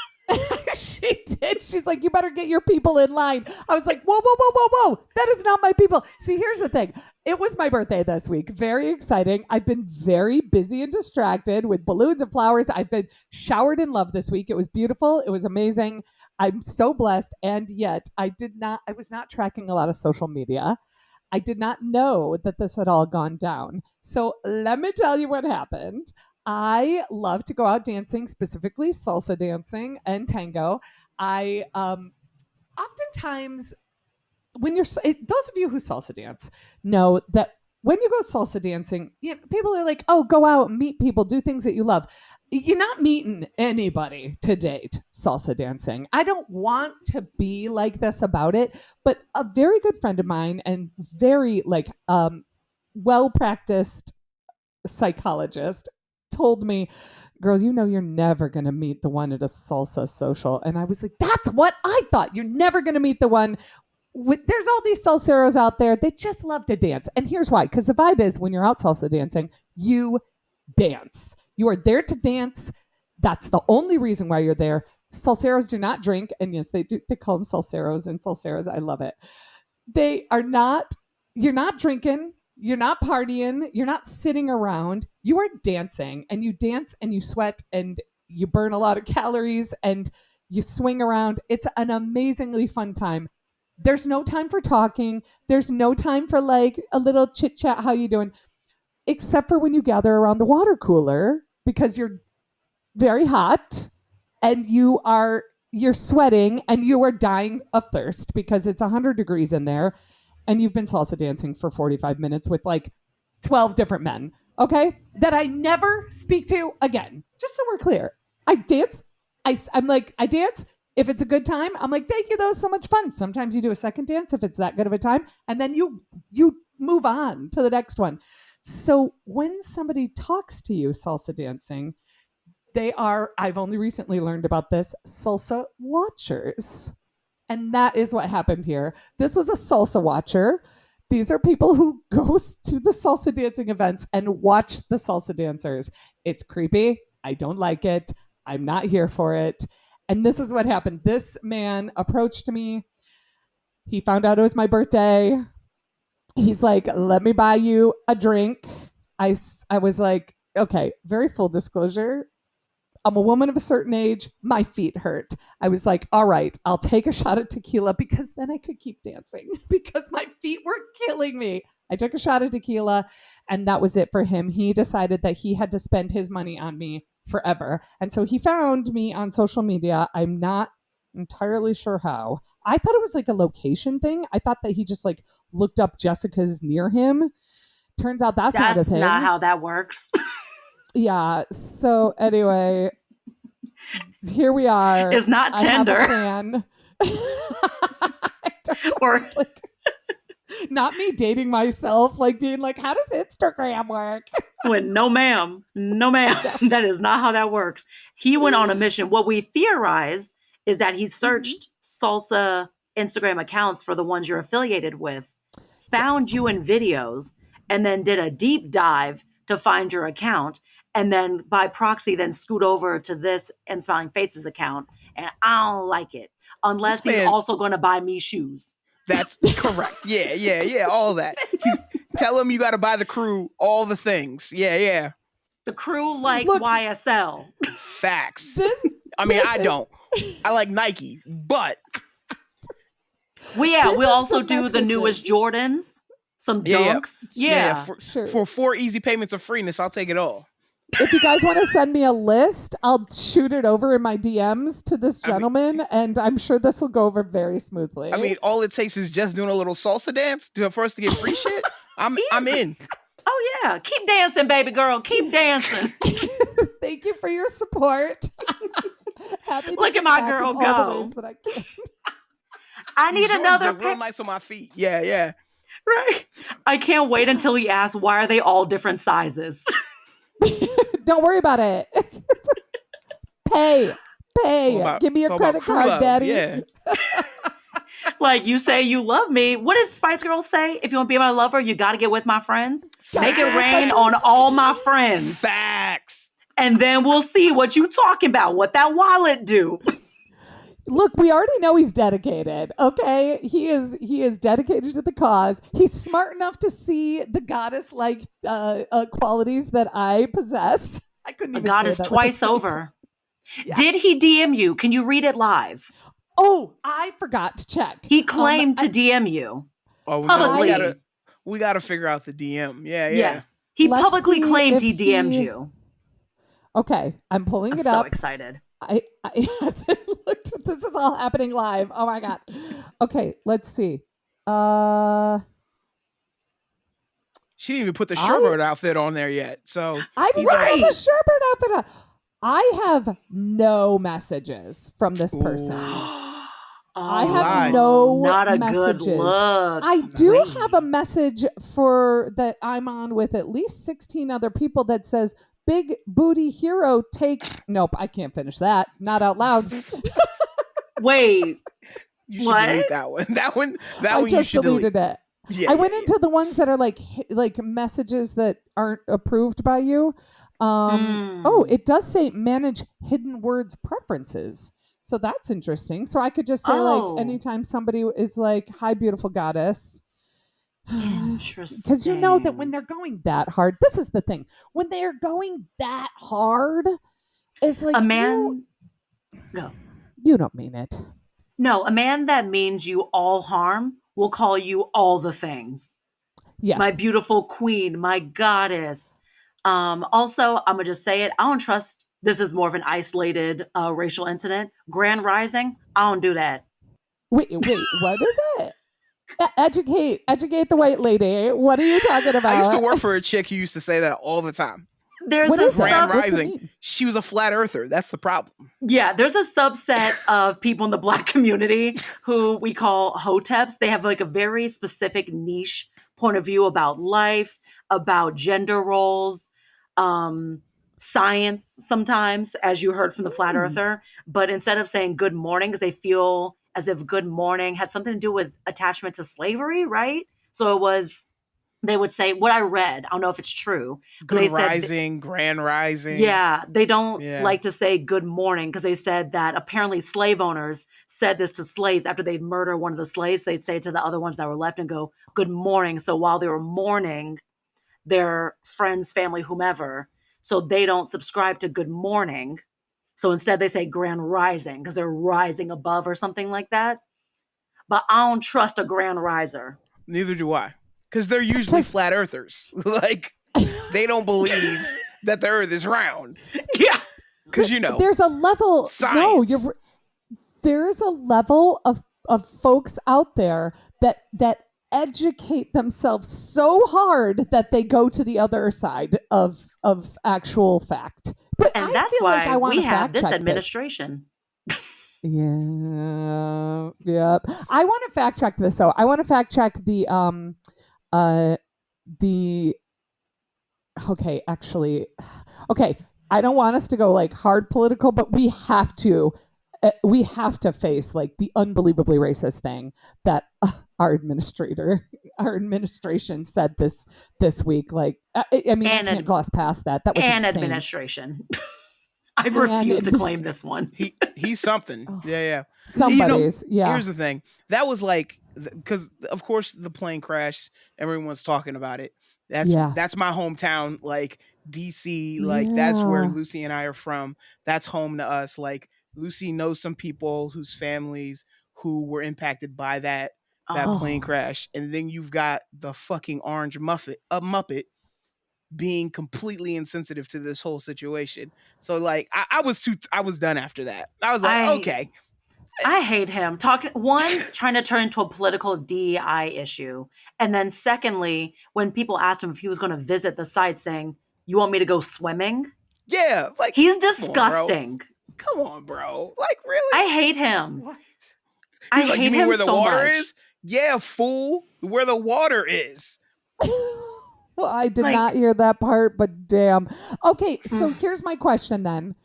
C: She did. She's like, you better get your people in line. I was like, whoa, whoa, whoa, whoa, whoa. That is not my people. See, here's the thing. It was my birthday this week. Very exciting. I've been very busy and distracted with balloons and flowers. I've been showered in love this week. It was beautiful. It was amazing. I'm so blessed. And yet I was not tracking a lot of social media. I did not know that this had all gone down. So let me tell you what happened. I love to go out dancing, specifically salsa dancing and tango. I oftentimes, when those of you who salsa dance know that when you go salsa dancing, people are like, oh, go out and meet people, do things that you love. You're not meeting anybody to date salsa dancing. I don't want to be like this about it, but a very good friend of mine and very well practiced psychologist told me, girl, you're never going to meet the one at a salsa social. And I was like, that's what I thought. You're never going to meet the one. There's all these salseros out there. They just love to dance. And here's why. Because the vibe is when you're out salsa dancing, you dance. You are there to dance. That's the only reason why you're there. Salseros do not drink. And yes, they do. They call them salseros and salseros. I love it. They are not, you're not drinking, you're not partying, you're not sitting around, you are dancing, and you dance and you sweat and you burn a lot of calories and you swing around. It's an amazingly fun time. There's no time for talking. There's no time for like a little chit chat. How you doing? Except for when you gather around the water cooler because you're very hot and you're sweating and you are dying of thirst because it's 100 degrees in there and you've been salsa dancing for 45 minutes with like 12 different men, okay, that I never speak to again, just so we're clear. I dance. I'm like, I dance. If it's a good time, I'm like, thank you, that was so much fun. Sometimes you do a second dance if it's that good of a time, and then you move on to the next one. So when somebody talks to you salsa dancing, they are, I've only recently learned about this, salsa watchers. And that is what happened here. This was a salsa watcher. These are people who go to the salsa dancing events and watch the salsa dancers. It's creepy. I don't like it. I'm not here for it. And this is what happened. This man approached me. He found out it was my birthday. He's like, let me buy you a drink. I was like, okay, very full disclosure. I'm a woman of a certain age. My feet hurt. I was like, all right, I'll take a shot of tequila because then I could keep dancing because my feet were killing me. I took a shot of tequila and that was it for him. He decided that he had to spend his money on me forever. And so he found me on social media. I'm not entirely sure how. I thought it was like a location thing. I thought that he just like looked up Jessica's near him. Turns out that's not a
A: That's not
C: thing.
A: how that works.
C: Yeah. So anyway, here we are.
A: It's not
C: I have a
A: Tinder.
C: plan.
A: Or
C: Like, not me dating myself, like being like, how does Instagram work?
A: when no ma'am, that is not how that works. He went on a mission. What we theorize is that he searched salsa Instagram accounts for the ones you're affiliated with, found
C: Yes.
A: you in videos, and then did a deep dive to find your account, and then by proxy then scoot over to this and Smiling Faces account. And I don't like it unless
B: This
A: he's
B: man,
A: also going to buy me shoes.
B: that's correct. Yeah, yeah, yeah. All that. He's tell him you got to buy the crew all the things. Yeah, yeah.
A: The crew likes
C: Look,
A: YSL.
B: Facts.
C: this
B: I mean,
C: this
B: I
C: is-
B: don't. I like Nike, but
A: We
C: This is
A: also
C: the
A: do the
C: messaging.
A: newest Jordans, some
B: yeah,
A: dunks.
B: yeah.
A: Yeah.
C: Sure.
B: For 4 easy payments of freeness, I'll take it all.
C: If you guys want to send me a list, I'll shoot it over in my DMs to this gentleman, and I'm sure this will go over very smoothly.
B: I mean, all it takes is just doing a little salsa dance for us to get free shit. I'm
A: Easy.
B: in.
A: Oh yeah, keep dancing, baby girl. Keep dancing.
C: thank you for your support. Happy to
A: Look
C: give
A: at my
C: back
A: girl
C: in all the
A: go.
C: ways that I can.
A: I need
B: These Jordans
A: another
B: look real
A: pair.
B: nice on my feet. Yeah, yeah.
A: Right. I can't wait until he asks why are they all different sizes.
C: Don't worry about it. Pay. Give me
B: It's
C: your
B: all about
C: credit
B: crew
C: card,
B: love.
C: daddy.
B: Yeah.
A: Like you say you love me. What did Spice Girls say? If you want to be my lover, you got to get with my friends. Make it rain on all my friends.
B: Facts.
A: And then we'll see what you talking about. What that wallet do.
C: Look, we already know he's dedicated. Okay, he is dedicated to the cause. He's smart enough to see the goddess like qualities that I possess. I couldn't
A: A
C: even say
A: goddess
C: that with a
A: twice
C: straight
A: over.
C: Yeah.
A: Did he DM you? Can you read it live?
C: Oh, I forgot to check.
A: He claimed to DM you.
B: Oh,
A: Publicly.
B: we gotta figure out the DM. Yeah, yeah.
A: Yes. He
C: Let's
A: publicly
C: see
A: claimed
C: if
A: he DM'd
C: he-
A: you.
C: Okay, I'm pulling
A: I'm
C: it
A: so
C: up.
A: excited.
C: I haven't looked. This is all happening live. Oh my god. Okay, let's see.
B: She didn't even put the Sherbert outfit on there yet. So
C: I didn't
A: Right.
C: put the Sherbert outfit on. I have no messages from this person. I have
B: Lied.
C: no
A: not a
C: messages.
A: good look.
C: I do
A: Wait.
C: have a message for that I'm on with at least 16 other people that says big booty hero takes nope, I can't finish that. Not out loud.
A: Wait,
B: you should
A: What?
B: delete that one. That one
C: I
B: you
C: just
B: should
C: deleted
B: delete.
C: it.
B: Yeah,
C: I went
B: yeah,
C: into the ones that are like messages that aren't approved by you. Oh, it does say manage hidden words preferences. So that's interesting. So I could just say
A: Oh.
C: like anytime somebody is like, "Hi, beautiful goddess,"
A: interesting.
C: because you know that when they're going that hard, this is the thing. When they are going that hard, it's like
A: a man, go.
C: you don't mean it.
A: No, a man that means you all harm will call you all the things. My
C: Yes.
A: beautiful queen, my goddess. Also, I'm gonna just say it. I don't trust. This is more of an isolated racial incident. Grand Rising. I don't do that.
C: Wait, what is it? Educate the white lady. What are you talking
B: I used to
C: about?
B: work for a chick who used to say that all the time.
A: There's
C: What
A: a
C: is it?
B: Grand
C: What's it
A: subs.
B: Rising.
C: mean?
B: She was a flat earther. That's the problem.
A: Yeah, there's a subset of people in the black community who we call hoteps. They have like a very specific niche point of view about life, about gender roles, um, science sometimes, as you heard from the flat
C: Hmm.
A: earther. But instead of saying good morning, because they feel as if good morning had something to do with attachment to slavery, right? So it was, they would say what I read. I don't know if it's true, but
B: Good
A: they said
B: Rising, Grand Rising.
A: yeah, they don't
B: Yeah.
A: like to say good morning because they said that apparently slave owners said this to slaves after they'd murder one of the slaves. They'd say to the other ones that were left and go, good morning. So while they were mourning their friends, family, whomever, so they don't subscribe to good morning. So instead they say grand rising because they're rising above or something like that. But I don't trust a grand riser.
B: Neither do I. Because they're usually
C: Because
B: flat earthers. Like, they don't believe that the earth is round.
A: Yeah.
B: Because, you know,
C: there's a level. No,
B: science.
C: there is a level of folks out there that educate themselves so hard that they go to the other side of actual fact. But
A: And
C: I
A: that's
C: feel like
A: why
C: I want
A: we
C: to
A: have
C: fact
A: this
C: check this.
A: administration.
C: Yeah, yeah. I want to fact check this though. I want to fact check uh the okay, actually, okay. I don't want us to go like hard political, but we have to face like the unbelievably racist thing that our administrator, our administration said this week. Like, I mean, I can't
A: And
C: gloss past that. That was
A: and
C: insane.
A: administration. I
C: And
A: refuse to claim this one.
B: He's something.
C: oh,
B: Yeah, yeah. You know,
C: somebody's, yeah,
B: here's the thing. That was like, because of course the plane crashed. Everyone's talking about it.
C: yeah,
B: That's my hometown. Like DC. Like that's where
C: yeah.
B: Lucy and I are from. That's home to us. Like Lucy knows some people whose families who were impacted by that
A: Oh,
B: plane
C: Oh,
B: crash. And then you've got the fucking orange muppet being completely insensitive to this whole situation. So like I was done after that. I was like,
A: I
B: okay.
A: I hate him. Talking one, trying to turn into a political DEI issue. And then secondly, when people asked him if he was going to visit the site saying, "You want me to go swimming?"
B: Yeah, like
A: He's
B: come on, bro.
A: disgusting.
B: Come on, bro. Like really?
A: I hate him.
B: What?
A: I
B: He's like, you
A: hate
B: mean
A: him
B: where the
A: so
B: water
A: much.
B: is? Yeah, fool. Where the water is.
C: well, I did not
A: Like
C: hear that part, but damn. Okay, so
A: mm,
C: here's my question then.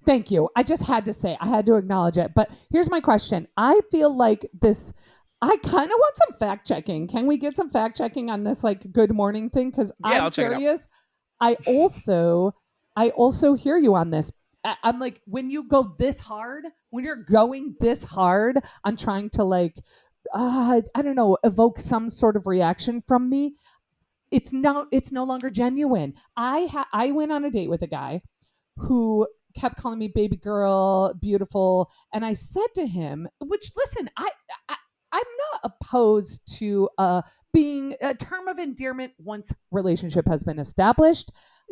C: Thank you. I just had to say, I had to acknowledge it. But here's my question. I feel like this, I kind of want some fact checking. Can we get some fact checking on this like good morning thing? Because
B: Yeah,
C: I'm
B: I'll check it out.
C: curious. I also, I also hear you on this. I'm like, when you go this hard, when you're going this hard on trying to like, I don't know, evoke some sort of reaction from me, it's no longer genuine. I went on a date with a guy who kept calling me baby girl, beautiful, and I said to him, which listen, I I'm not opposed to being a term of endearment once relationship has been established.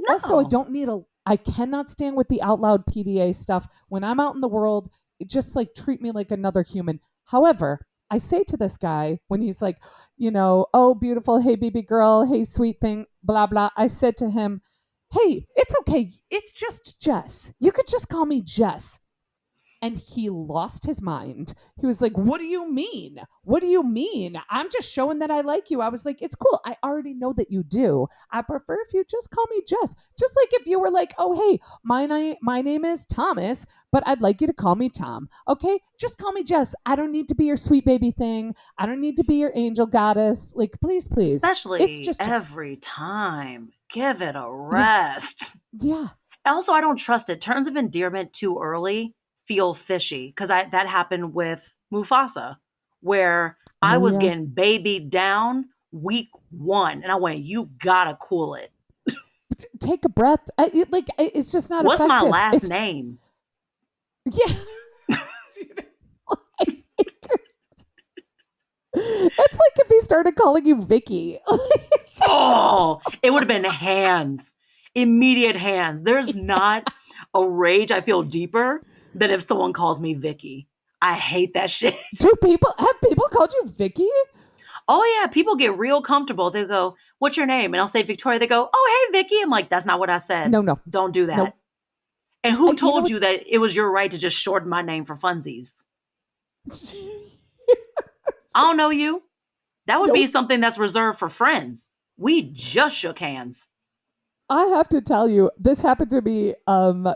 C: Also, I
A: no.
C: don't need a I cannot stand with the out loud PDA stuff. When I'm out in the world, just like treat me like another human. However, I say to this guy when he's like, oh, beautiful, hey, baby girl, hey, sweet thing, blah, blah. I said to him, hey, it's okay. It's just Jess. You could just call me Jess. And he lost his mind. He was like, what do you mean? What do you mean? I'm just showing that I like you. I was like, it's cool. I already know that you do. I prefer if you just call me Jess. Just like if you were like, oh, hey, my name is Thomas, but I'd like you to call me Tom. Okay? Just call me Jess. I don't need to be your sweet baby thing. I don't need to be your angel goddess. Like, please, please. It's
A: Especially
C: just Jess.
A: every time. Give it a
C: Yeah.
A: rest.
C: Yeah.
A: Also, I don't trust it. Terms of endearment too early feel fishy because I that happened with Mufasa, where I
C: Oh,
A: was
C: yeah.
A: getting babied down week one, and I went, "You gotta cool it."
C: Take a breath. It's just not
A: What's my
C: effective.
A: last
C: It's
A: name?
C: yeah. It's like if he started calling you Vicky.
A: Oh, it would have been hands, immediate hands. There's not a rage I feel deeper than if someone calls me Vicky. I hate that shit.
C: Have people called you Vicky?
A: Oh yeah, people get real comfortable. They go, "What's your name?" And I'll say Victoria. They go, "Oh hey Vicky." I'm like, "That's not what I said.
C: No, no,
A: Don't do
C: no.
A: that." And who
C: You know
A: told you that it was your right to just shorten my name for funsies? I don't know you. That would be
C: Nope.
A: something that's reserved for friends. We just shook hands.
C: I have to tell you, this happened to me.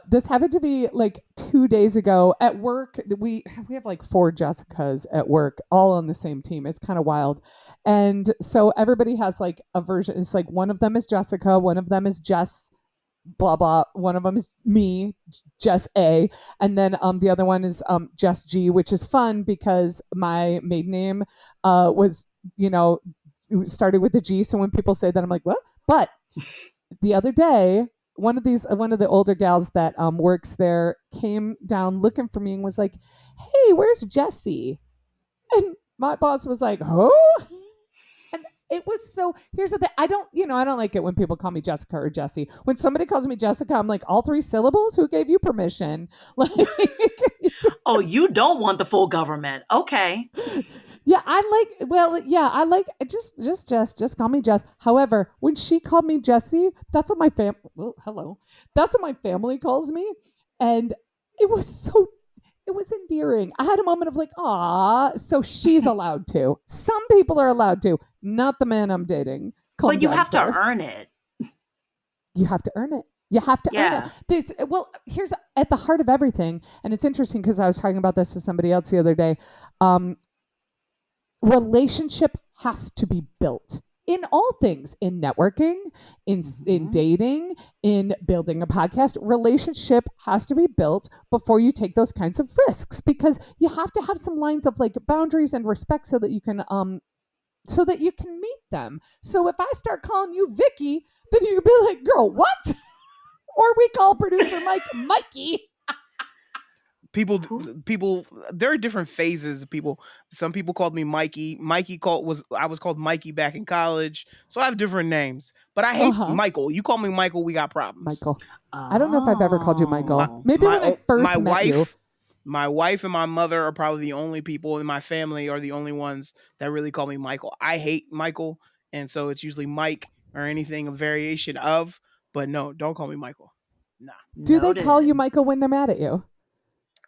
C: This happened to me like 2 days ago at work. We have like 4 Jessicas at work, all on the same team. It's kind of wild, and so everybody has like a version. It's like one of them is Jessica, one of them is Jess, blah blah. One of them is me, Jess A, and then the other one is Jess G, which is fun because my maiden name was started with a G. So when people say that, I'm like, what? But the other day, one of the older gals that works there came down looking for me and was like, "Hey, where's Jesse?" And my boss was like, "Who?" And it was so. Here's the thing: I don't like it when people call me Jessica or Jesse. When somebody calls me Jessica, I'm like, all 3 syllables. Who gave you permission? Like,
A: Oh, you don't want the full government. Okay.
C: yeah, I like just call me Jess. However, when she called me Jessie, that's what my hello. That's what my family calls me. And it was so it was endearing. I had a moment of like, ah, so she's allowed to. Some people are allowed to, not the man I'm dating. Call me
A: But you
C: dad,
A: have to
C: sir.
A: earn it.
C: You have to earn it. You have to earn it.
A: Yeah.
C: Here's at the heart of everything, and it's interesting because I was talking about this to somebody else the other day. Um, Relationship has to be built in all things, in networking, in
A: Mhm.
C: dating, in building a podcast. Relationship has to be built before you take those kinds of risks, because you have to have some lines of like boundaries and respect so that you can meet them. So if I start calling you Vicky, then you can be like, girl, what? Or we call producer Mike Mikey.
B: People there are different phases of people. Some people called me Mikey. I was called Mikey back in college. So I have different names. But I hate
C: Uh-huh.
B: Michael. You call me Michael, we got problems.
C: Michael. I don't know if I've ever called you
B: My
C: Michael.
A: Oh.
C: Maybe when I first
B: my
C: met you.
B: wife and my mother are probably the only people in my family are the only ones that really call me Michael. I hate Michael, and so it's usually Mike or anything a variation of, but no, don't call me Michael. Nah.
C: Do they call you
A: Noted.
C: Michael when they're mad at you?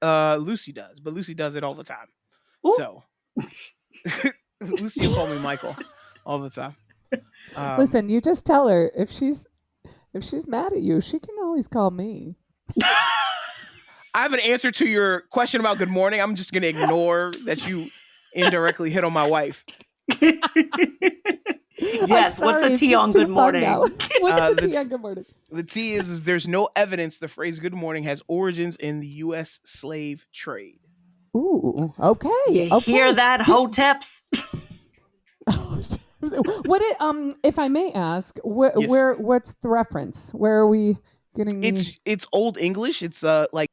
B: Lucy does, but Lucy does it all the time.
A: Ooh.
B: So Lucy will call me Michael all the time.
C: Listen, you just tell her if she's mad at you, she can always call me.
B: I have an answer to your question about good morning. I'm just gonna ignore that you indirectly hit on my wife.
C: I'm
A: Yes. What's
C: sorry,
A: the
C: it's
A: tea
C: just
A: on
C: too
A: good
C: fun now.
A: morning?
C: What's the tea on
B: The
C: good morning?
B: T is there's no evidence the phrase good morning has origins in the U.S. slave trade.
C: Ooh, okay,
A: You hear
C: okay.
A: that, hoteps?
C: What it if I may ask,
B: Yes.
C: what's the reference? Where are we getting the
B: It's old English. It's like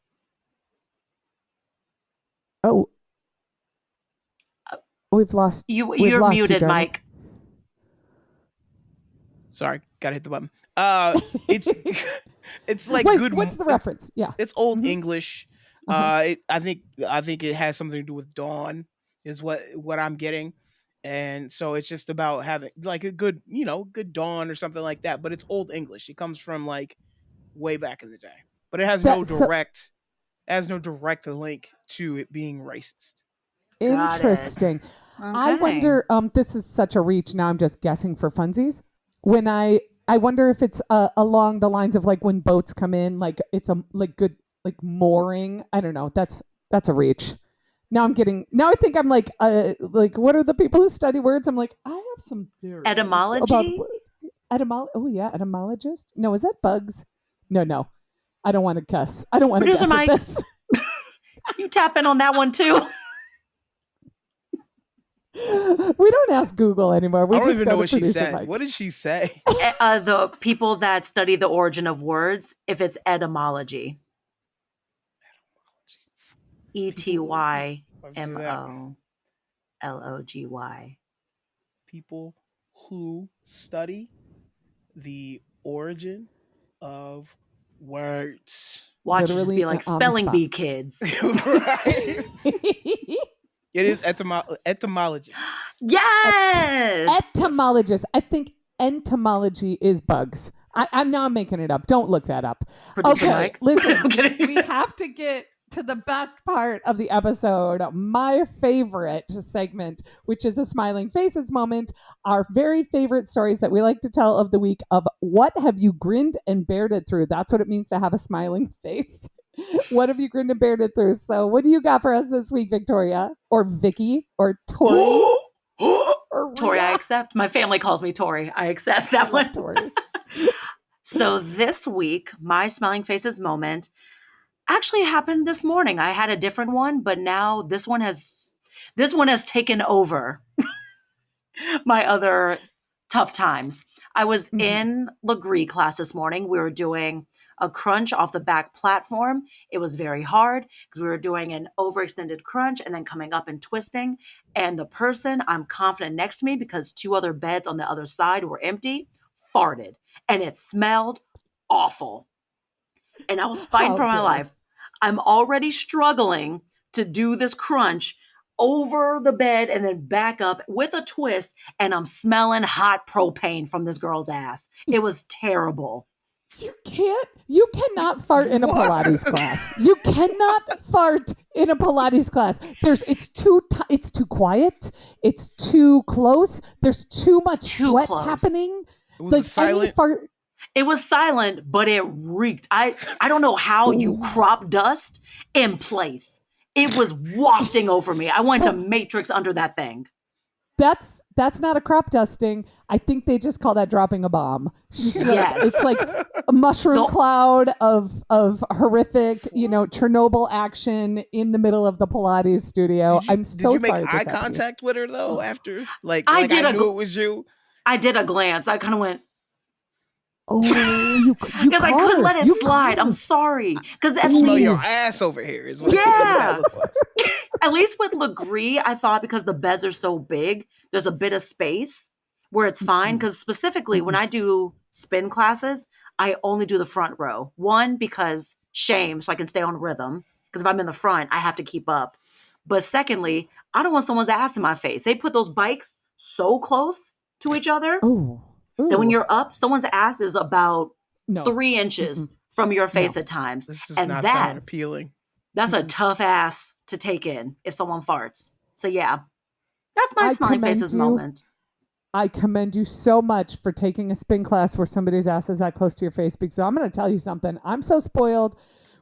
C: Oh, we've lost
A: You're
C: you,
A: muted,
C: darling.
A: Mike.
B: sorry, gotta hit the button. It's it's like
C: Wait, what's the reference? Yeah.
B: it's old
C: Mm-hmm.
B: English.
C: Uh-huh.
B: I think it has something to do with dawn is what I'm getting. And so it's just about having like a good, good dawn or something like that, but it's old English. It comes from like way back in the day. But it
C: That's so
B: has no direct link to it being racist.
A: Got it.
C: interesting. I
A: Okay.
C: wonder. This is such a reach. Now I'm just guessing for funsies. When I wonder if it's along the lines of like when boats come in, like it's a like good like mooring. I don't know. That's a reach. Now I'm getting. Now I think I'm like what are the people who study words? I'm like I have some theories about
A: Etymology?
C: Oh yeah, etymologist. No, is that bugs? No, no. I don't want to guess. I don't want to
A: Producer
C: guess at
A: Mike,
C: this.
A: you tap in on that one too?
C: We don't ask Google anymore.
B: I
C: We
B: don't
C: just
B: even know
C: go to
B: what she
C: producer
B: said.
C: Mike.
B: What did she say?
A: The people that study the origin of words, if it's etymology, E T
B: People
A: Y
B: let's do
A: M
B: that.
A: O L O G Y.
B: people who study the origin of words.
A: Watch it just be
C: Literally
A: like
C: on the
A: spelling
C: spot.
A: bee kids.
B: Right? It is etymologists.
A: Yes.
C: Etymologist. I think entomology is bugs. I'm now making it up. Don't look that up.
A: Producer
C: Okay,
A: Mike.
C: listen.
A: I'm kidding.
C: We have to get to the best part of the episode, my favorite segment, which is a smiling faces moment, our very favorite stories that we like to tell of the week of what have you grinned and bared it through. That's what it means to have a smiling face. What have you grinned and bared it through? So what do you got for us this week, Victoria? Or Vicky? Or Tori? Or
A: Tori, I
C: Rhea?
A: accept. My family calls me Tori. I accept
C: I
A: that
C: love
A: one.
C: Tori.
A: So this week, my smiling faces moment actually happened this morning. I had a different one, but now this one has taken over my other tough times. I was
C: Mhm.
A: in Legree class this morning. We were doing a crunch off the back platform. It was very hard because we were doing an overextended crunch and then coming up and twisting. And the person I'm confident next to me, because two other beds on the other side were empty, farted. And it smelled awful. And I was fighting
C: How
A: for my
C: dare.
A: life. I'm already struggling to do this crunch over the bed and then back up with a twist, and I'm smelling hot propane from this girl's ass. It was terrible.
C: You cannot fart in a
B: What?
C: Pilates class. You cannot fart in a Pilates class. It's too quiet. It's too close. There's too much
A: Too
C: sweat
A: close.
C: happening.
B: It was
C: Like
B: a
C: any
B: silent.
C: fart.
A: It was silent, but it reeked. I don't know how you
C: Ooh.
A: crop dust in place. It was wafting over me. I went to
C: Well,
A: Matrix under that thing.
C: that's not a crop dusting. I think they just call that dropping a bomb. It's
A: Yes.
C: like a mushroom
A: The
C: cloud of horrific, Chernobyl action in the middle of the Pilates studio. I'm
B: Did
C: so
B: you make
C: sorry
B: eye
C: this happened to you.
B: contact with her though after?
A: I
B: Like I
A: did
B: knew it was you.
A: I did a glance. I kind of went,
C: Oh, you
A: because I
C: caught
A: couldn't
C: her.
A: let it
C: You
A: slide.
C: caught
A: I'm
C: her.
A: sorry. Because
B: You
A: at
B: smell your
C: Ooh.
A: least,
B: ass over here is what that
A: yeah,
B: looked like.
A: at least with Legree, I thought because the beds are so big, there's a bit of space where it's fine.
C: Mm-mm,
A: Because specifically, when
C: mm-mm.
A: I do spin classes, I only do the front row. One, because shame, so I can stay on rhythm. Because if I'm in the front, I have to keep up. But secondly, I don't want someone's ass in my face. They put those bikes so close to each other
C: Oh,
A: that when
C: ooh,
A: you're up, someone's ass is about
C: no,
A: 3 inches
C: mm-mm,
A: from your face
C: no.
A: at times.
B: This does
A: And
B: not sound
A: that's
B: appealing.
A: that's a
C: Mm-mm.
A: tough ass to take in if someone farts. So yeah, that's my
C: I
A: smiling
C: commend
A: faces
C: you.
A: moment.
C: I commend you so much for taking a spin class where somebody's ass is that close to your face because I'm going to tell you something. I'm so spoiled.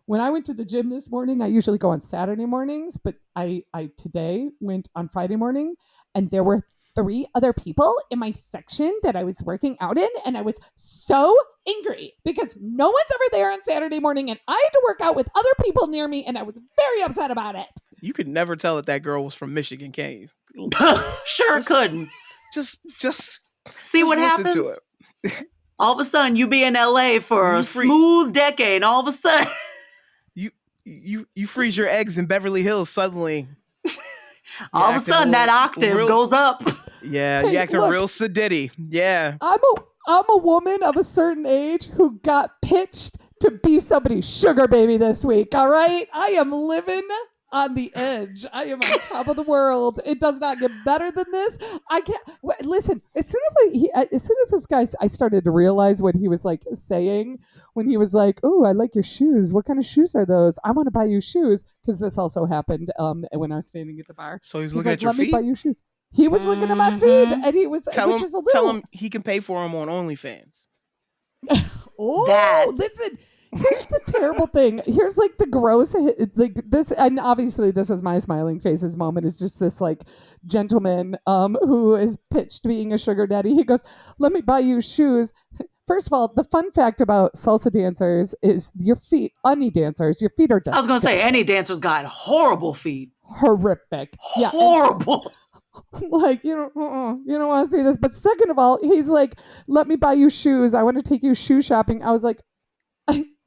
C: When I went to the gym this morning, I usually go on Saturday mornings, but I today went on Friday morning and there were three other people in my section that I was working out in and I was so angry because no one's ever there on Saturday morning and I had to work out with other people near me and I was very upset about it.
B: You could never tell that girl was from Michigan, can you?
A: Sure
B: Just,
A: couldn't.
B: just,
A: See what
B: listen to
A: happens?
B: it.
A: All of a sudden, you be in LA for a
B: You free.
A: smooth decade, and all of a sudden,
B: You freeze your eggs in Beverly Hills suddenly. You're
A: all of a
B: acting
A: sudden, that octave
B: real.
A: goes up.
B: Yeah, you
C: Hey,
B: acting
C: look,
B: real sedity. Yeah.
C: I'm a woman of a certain age who got pitched to be somebody's sugar baby this week. All right, I am living on the edge. I am on top of the world. It does not get better than this. I can't listen. As soon as this guy, I started to realize what he was like saying when he was like, "Oh, I like your shoes. What kind of shoes are those? I want to buy you shoes." Because this also happened when I was standing at the bar.
B: So he's
C: He's
B: looking
C: like,
B: at your
C: "Let me buy
B: feet.
C: you shoes." He was looking at my feet,
A: Mhm.
C: and he was, which is a
B: Tell
C: little.
B: him he can pay for them on OnlyFans.
C: Oh,
A: That
C: listen. Here's the terrible thing. Here's like the gross, like this, and obviously this is my smiling faces moment. Is just this like gentleman who is pitched being a sugar daddy. He goes, "Let me buy you shoes." First of all, the fun fact about salsa dancers is your feet, any dancers, your feet are
A: I was gonna say,
C: disgusting,
A: any dancer's got horrible feet.
C: horrific. Yeah, and
A: Horrible.
C: like you don't want to see this. But second of all, he's like, "Let me buy you shoes. I want to take you shoe shopping." I was like,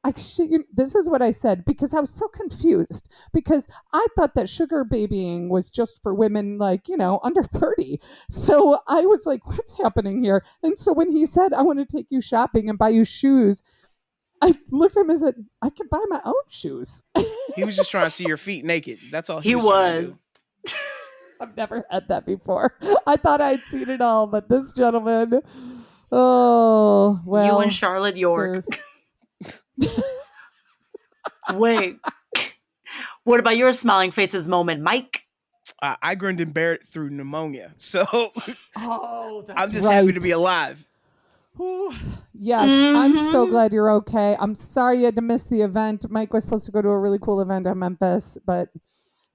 C: I shit you, this is what I said because I was so confused because I thought that sugar babying was just for women like, under 30. So I was like, what's happening here? And so when he said, I want to take you shopping and buy you shoes, I looked at him and said, I can buy my own shoes.
B: He was just trying to see your feet naked. That's all he
A: He
B: was trying to do.
A: was.
C: I've never had that before. I thought I'd seen it all, but this gentleman, oh, well.
A: You and Charlotte York. Wait. What about your smiling faces moment, Mike?
B: I grinned and bared it through pneumonia. So
C: that's
B: I'm just happy to be alive.
C: Yes, I'm so glad you're okay. I'm sorry you had to miss the event. Mike was supposed to go to a really cool event in Memphis, but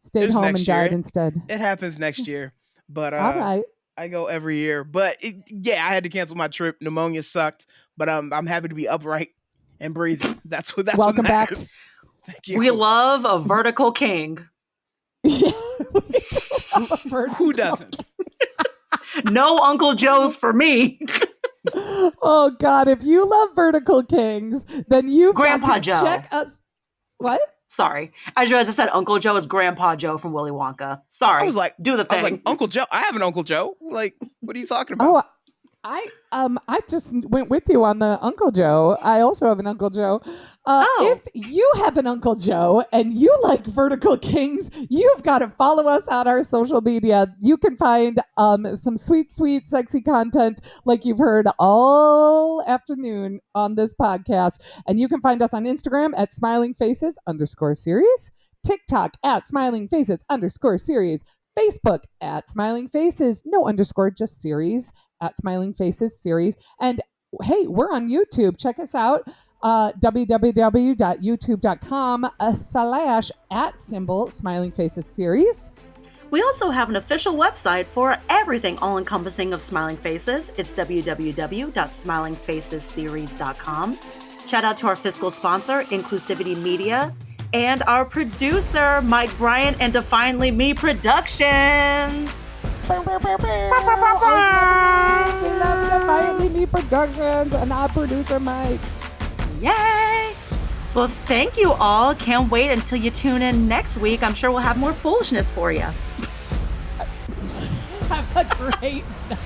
C: stayed home and died instead.
B: It happens next year. But
C: all right.
B: I go every year. But I had to cancel my trip. Pneumonia sucked. But I'm happy to be upright and breathing. That's
C: Welcome
B: what matters.
C: back.
B: Thank you.
A: We love a vertical king.
B: Who doesn't?
A: No Uncle Joe's for me.
C: Oh God! If you love Vertical Kings, then you
A: Grandpa Joe.
C: Check us. What?
A: Sorry, I just realized I said Uncle Joe is Grandpa Joe from Willy Wonka. Sorry,
B: I was like,
A: do the thing.
B: I was like, Uncle Joe. I have an Uncle Joe. Like, what are you talking about?
C: Oh, I just went with you on the Uncle Joe. I also have an Uncle Joe. If you have an Uncle Joe and you like Vertical Kings, you've got to follow us on our social media. You can find some sweet, sweet, sexy content like you've heard all afternoon on this podcast. And you can find us on Instagram at smilingfaces_series, TikTok at smilingfaces_series, Facebook at Smiling Faces, no underscore, just series, at Smiling Faces series. And hey, we're on YouTube. Check us out. www.youtube.com/@ Smiling Faces series.
A: We also have an official website for everything all-encompassing of Smiling Faces. It's www.smilingfacesseries.com. Shout out to our fiscal sponsor, Inclusivity Media, and our producer, Mike Bryant and Defiantly Me Productions.
C: We love Defiantly Me Productions and our producer, Mike.
A: Yay! Well, thank you all. Can't wait until you tune in next week. I'm sure we'll have more foolishness for you.
C: Have a great night.